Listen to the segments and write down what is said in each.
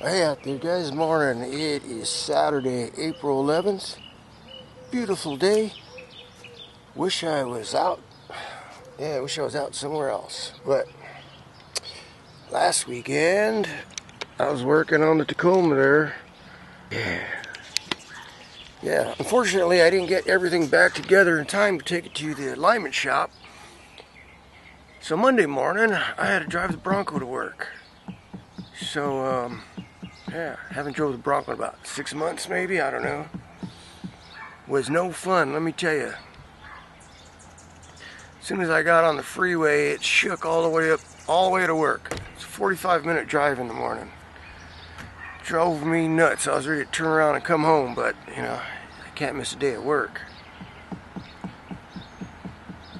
Hey out there guys, morning. It is Saturday, April 11th. Beautiful day. Wish I was out. Yeah, I wish I was out somewhere else. But last weekend, I was working on the Tacoma there. Yeah, unfortunately I didn't get everything back together in time to take it to the alignment shop. So Monday morning, I had to drive the Bronco to work. So, yeah, haven't drove the Bronco in about 6 months maybe, I don't know. Was no fun, let me tell you. As soon as I got on the freeway, it shook all the way up, all the way to work. It's a 45-minute drive in the morning. Drove me nuts. I was ready to turn around and come home, but, you know, I can't miss a day at work.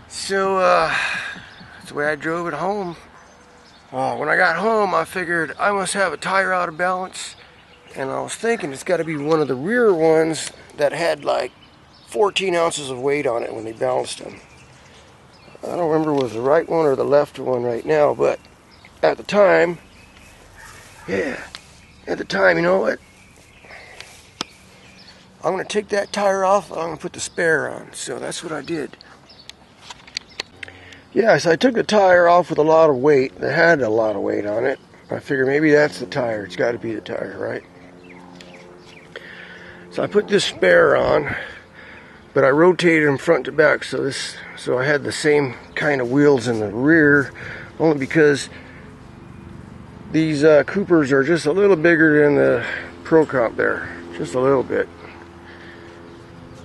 So, that's the way I drove it home. When I got home, I figured I must have a tire out of balance. And I was thinking it's got to be one of the rear ones that had like 14 ounces of weight on it when they balanced them. I don't remember if it was the right one or the left one right now, but at the time, you know what? I'm going to take that tire off and I'm going to put the spare on. So that's what I did. Yeah, so I took the tire off with a lot of weight. It had a lot of weight on it. I figured maybe that's the tire. It's got to be the tire, right? So I put this spare on, but I rotated them front to back, so I had the same kind of wheels in the rear, only because these Coopers are just a little bigger than the Pro Comp there, just a little bit.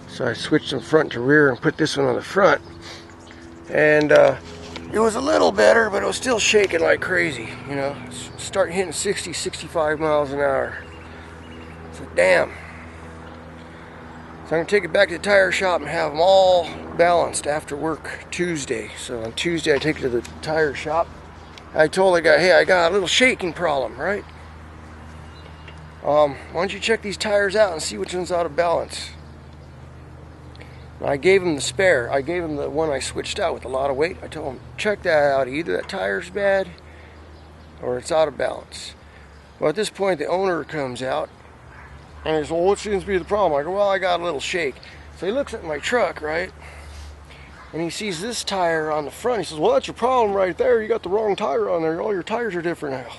So I switched them front to rear and put this one on the front, and it was a little better, but it was still shaking like crazy, you know, starting hitting 60, 65 miles an hour. So damn. So I'm going to take it back to the tire shop and have them all balanced after work Tuesday. So on Tuesday I take it to the tire shop. I told the guy, hey, I got a little shaking problem, right? Why don't you check these tires out and see which one's out of balance? I gave him the spare. I gave him the one I switched out with a lot of weight. I told him, check that out. Either that tire's bad or it's out of balance. Well, at this point the owner comes out. And he says, well, what seems to be the problem? I go, well, I got a little shake. So he looks at my truck, right? And he sees this tire on the front. He says, well, that's your problem right there. You got the wrong tire on there. All your tires are different now.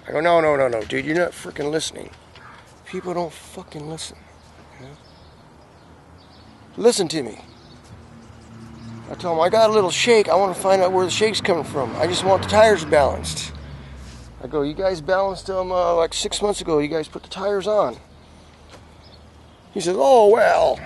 I go, no, dude, you're not freaking listening. People don't fucking listen. You know? Listen to me. I tell him, I got a little shake. I want to find out where the shake's coming from. I just want the tires balanced. I go, you guys balanced them like 6 months ago. You guys put the tires on. He says, oh, well,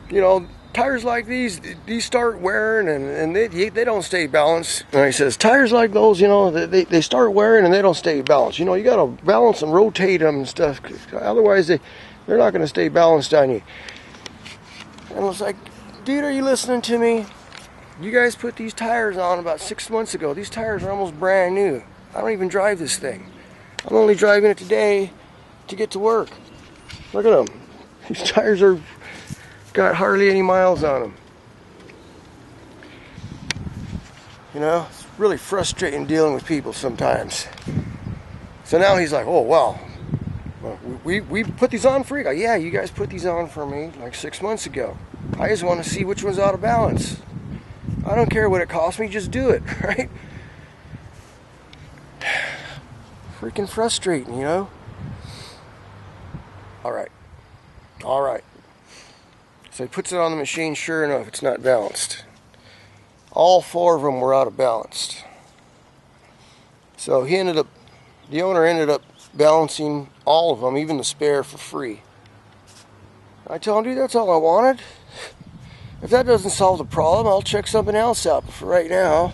you know, tires like these start wearing and they don't stay balanced. And he says, tires like those, you know, they start wearing and they don't stay balanced. You know, you got to balance them, rotate them and stuff. Otherwise, they're not going to stay balanced on you. And I was like, dude, are you listening to me? You guys put these tires on about 6 months ago. These tires are almost brand new. I don't even drive this thing. I'm only driving it today to get to work. Look at them. These tires are got hardly any miles on them. You know, it's really frustrating dealing with people sometimes. So now he's like, oh, wow. Well, we put these on for you? Yeah, you guys put these on for me like 6 months ago. I just want to see which one's out of balance. I don't care what it costs me, just do it, right? Freaking frustrating, you know? All right. So he puts it on the machine, sure enough, it's not balanced. All 4 of them were out of balance. So the owner ended up balancing all of them, even the spare, for free. I told him, dude, that's all I wanted. If that doesn't solve the problem, I'll check something else out. But for right now,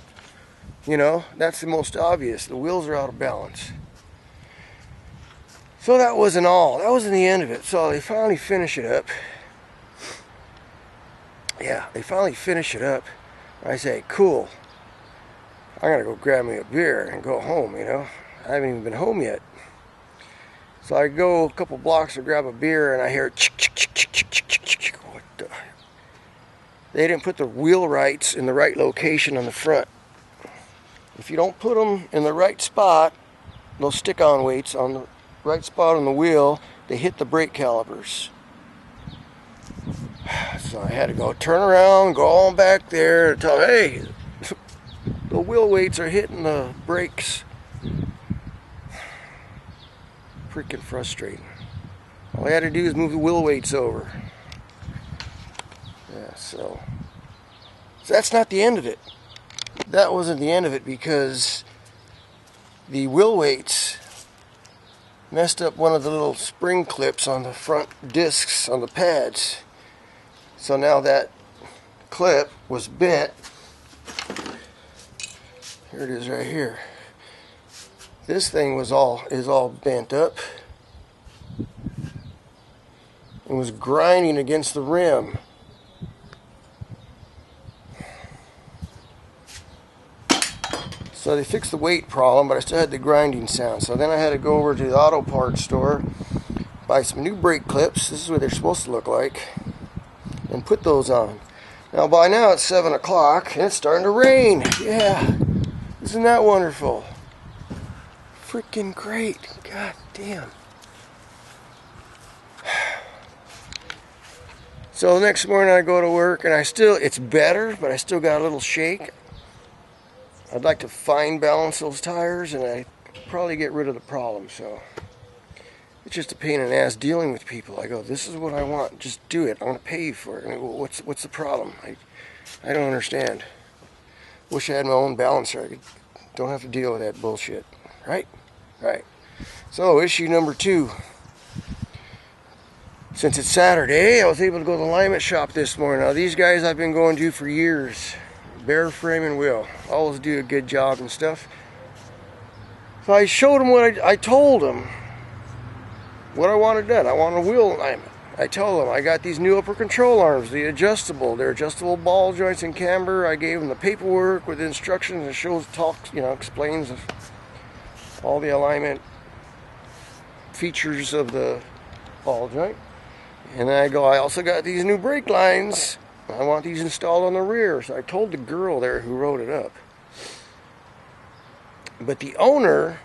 you know, that's the most obvious. The wheels are out of balance. So that wasn't all. That wasn't the end of it. So they finally finish it up. Yeah, they finally finish it up. I say, cool. I'm going to go grab me a beer and go home, you know. I haven't even been home yet. So I go a couple blocks to grab a beer and I hear chick, chick, chick, chick, chick, chick, chick, chick. What the? They didn't put the wheelwrights in the right location on the front. If you don't put them in the right spot, those stick-on weights on the right spot on the wheel, they hit the brake calipers. So I had to go turn around, go on back there and tell them, hey, the wheel weights are hitting the brakes. Freaking frustrating. All I had to do is move the wheel weights over. Yeah, so that's not the end of it. That wasn't the end of it, because the wheel weights messed up one of the little spring clips on the front discs on the pads. So now that clip was bent. Here it is right here. This thing is all bent up. It was grinding against the rim. So they fixed the weight problem, but I still had the grinding sound. So then I had to go over to the auto parts store, buy some new brake clips. This is what they're supposed to look like, and put those on. Now by now it's 7 o'clock and it's starting to rain. Yeah, isn't that wonderful? Freaking great. God damn. So the next morning I go to work and it's better, but I still got a little shake. I'd like to fine balance those tires, and I probably get rid of the problem. So it's just a pain in the ass dealing with people. I go, this is what I want, just do it. I want to pay you for it. And I go, what's the problem? I don't understand. Wish I had my own balancer. Don't have to deal with that bullshit. Right? Right. So issue number 2. Since it's Saturday, I was able to go to the alignment shop this morning. Now these guys I've been going to for years. Bear frame and wheel. Always do a good job and stuff. So I showed them what I told them what I wanted done. I want a wheel alignment. I told them I got these new upper control arms, they're adjustable ball joints and camber. I gave them the paperwork with instructions and explains all the alignment features of the ball joint. And then I go, I also got these new brake lines. I want these installed on the rear. So I told the girl there who wrote it up. But the owner,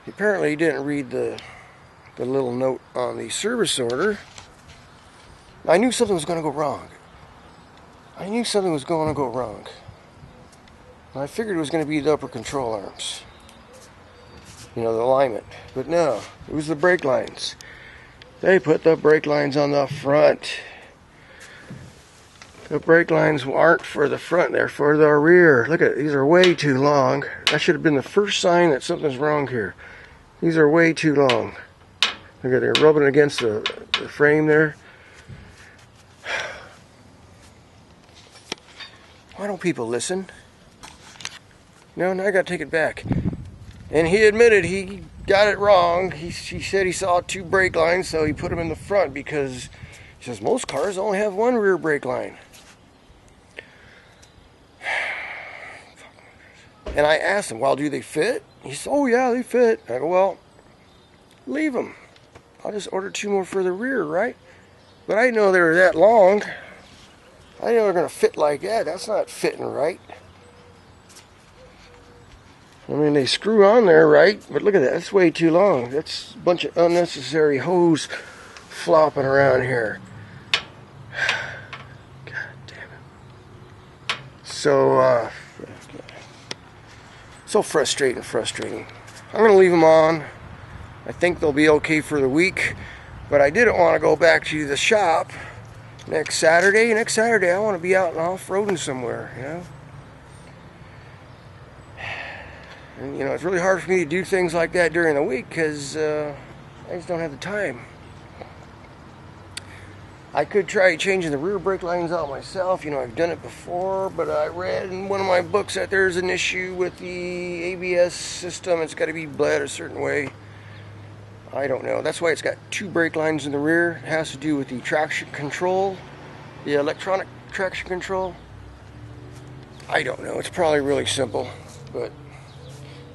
apparently didn't read the little note on the service order. I knew something was going to go wrong. I figured it was going to be the upper control arms. The alignment. But no, it was the brake lines. They put the brake lines on the front. The brake lines aren't for the front, they're for the rear. Look at it, these are way too long. That should have been the first sign that something's wrong here. These are way too long. Look at it, they're rubbing against the frame there. Why don't people listen? No, now I gotta take it back. And he admitted he got it wrong. He said he saw 2 brake lines, so he put them in the front because he says most cars only have 1 rear brake line. And I asked him, well, do they fit? He said, oh yeah, they fit. I go, well, leave them. I'll just order 2 more for the rear, right? But I didn't know they were that long. I didn't know they were going to fit like that. That's not fitting right. I mean, they screw on there, right? But look at that. That's way too long. That's a bunch of unnecessary hose flopping around here. God damn it. So frustrating. I'm going to leave them on. I think they'll be okay for the week. But I didn't want to go back to the shop next Saturday. Next Saturday, I want to be out and off-roading somewhere, And, it's really hard for me to do things like that during the week because I just don't have the time. I could try changing the rear brake lines out myself. I've done it before, but I read in one of my books that there's an issue with the ABS system. It's got to be bled a certain way. I don't know. That's why it's got 2 brake lines in the rear. It has to do with the traction control, the electronic traction control. I don't know. It's probably really simple, but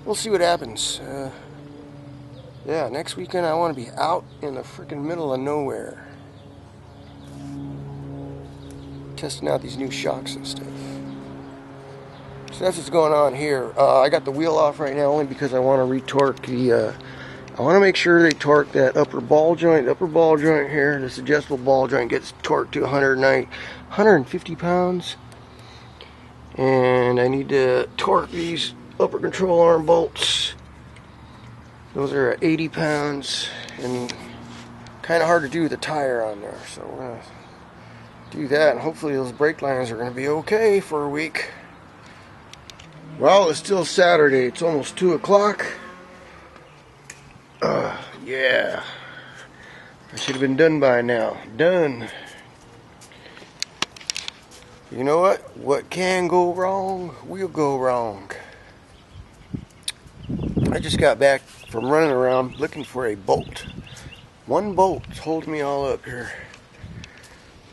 we'll see what happens. Yeah, next weekend I want to be out in the freaking middle of nowhere. Testing out these new shocks and stuff. So that's what's going on here. I got the wheel off right now only because I want to retorque the, I want to make sure they torque that upper ball joint here, this adjustable ball joint gets torqued to 150 pounds. And I need to torque these upper control arm bolts. Those are at 80 pounds and kind of hard to do with the tire on there. So we're going to do that, and hopefully those brake lines are going to be okay for a week. Well, it's still Saturday. It's almost 2 o'clock. Yeah. I should have been done by now. Done. You know what? What can go wrong will go wrong. I just got back from running around looking for a bolt. One bolt holds me all up here.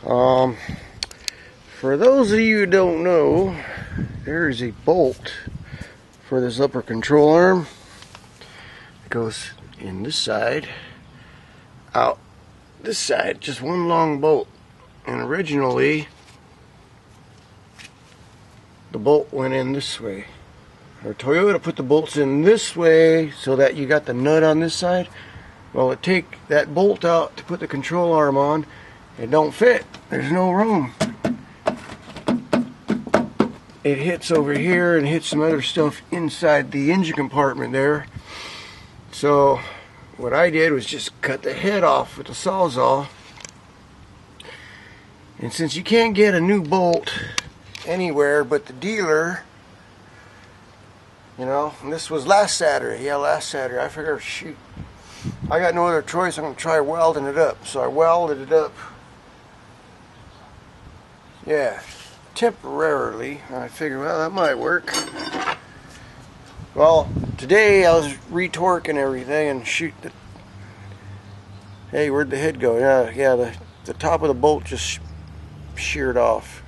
For those of you who don't know, there is a bolt for this upper control arm. It goes in this side, out this side, just one long bolt. And originally, the bolt went in this way. Or Toyota put the bolts in this way so that you got the nut on this side. Well, it take that bolt out to put the control arm on. It don't fit. There's no room. It hits over here and hits some other stuff inside the engine compartment there. So what I did was just cut the head off with the Sawzall. And since you can't get a new bolt anywhere but the dealer, you know, and this was last Saturday. Yeah, last Saturday. I figured, shoot, I got no other choice. I'm going to try welding it up. So I welded it up. Yeah, temporarily. I figured, well, that might work. Well, today I was retorquing everything and shoot. Hey, where'd the head go? Yeah, the top of the bolt just sheared off.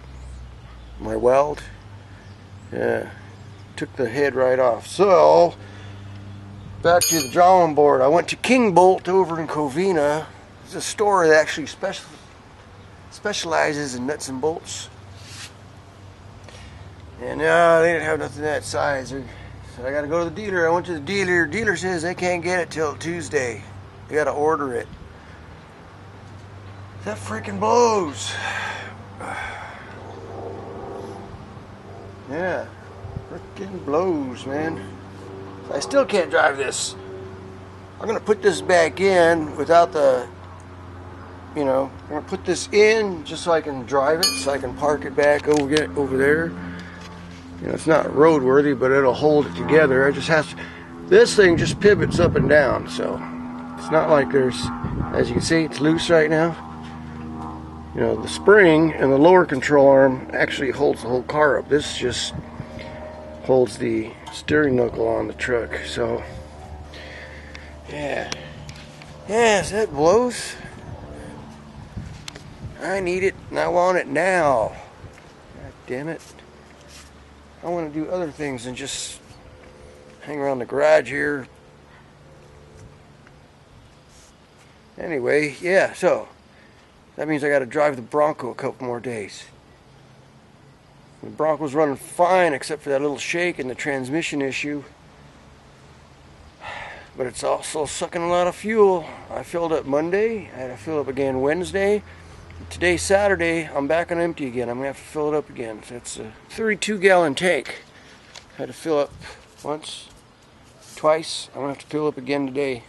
My weld. Yeah. Took the head right off. So back to the drawing board. I went to King Bolt over in Covina. It's a store that actually specializes in nuts and bolts. And they didn't have nothing that size. So I got to go to the dealer. I went to the dealer. Dealer says they can't get it till Tuesday. They got to order it. That freaking blows. Yeah. Freaking blows, man. I still can't drive this. I'm gonna put this back in without the, you know, I'm gonna put this in just so I can drive it, so I can park it back over there. You know, it's not roadworthy, but it'll hold it together. It just has to, this thing just pivots up and down, so it's not like there's, as you can see, it's loose right now. You know, the spring and the lower control arm actually holds the whole car up. This just holds the steering knuckle on the truck. So yeah, yes, that blows. I need it and I want it now. God damn it. I want to do other things than just hang around the garage here. Anyway, yeah, so that means I got to drive the Bronco a couple more days. The Bronco's running fine except for that little shake and the transmission issue. But it's also sucking a lot of fuel. I filled up Monday. I had to fill up again Wednesday. Today's Saturday. I'm back on empty again. I'm going to have to fill it up again. So it's a 32-gallon tank. I had to fill up once, twice. I'm going to have to fill up again today.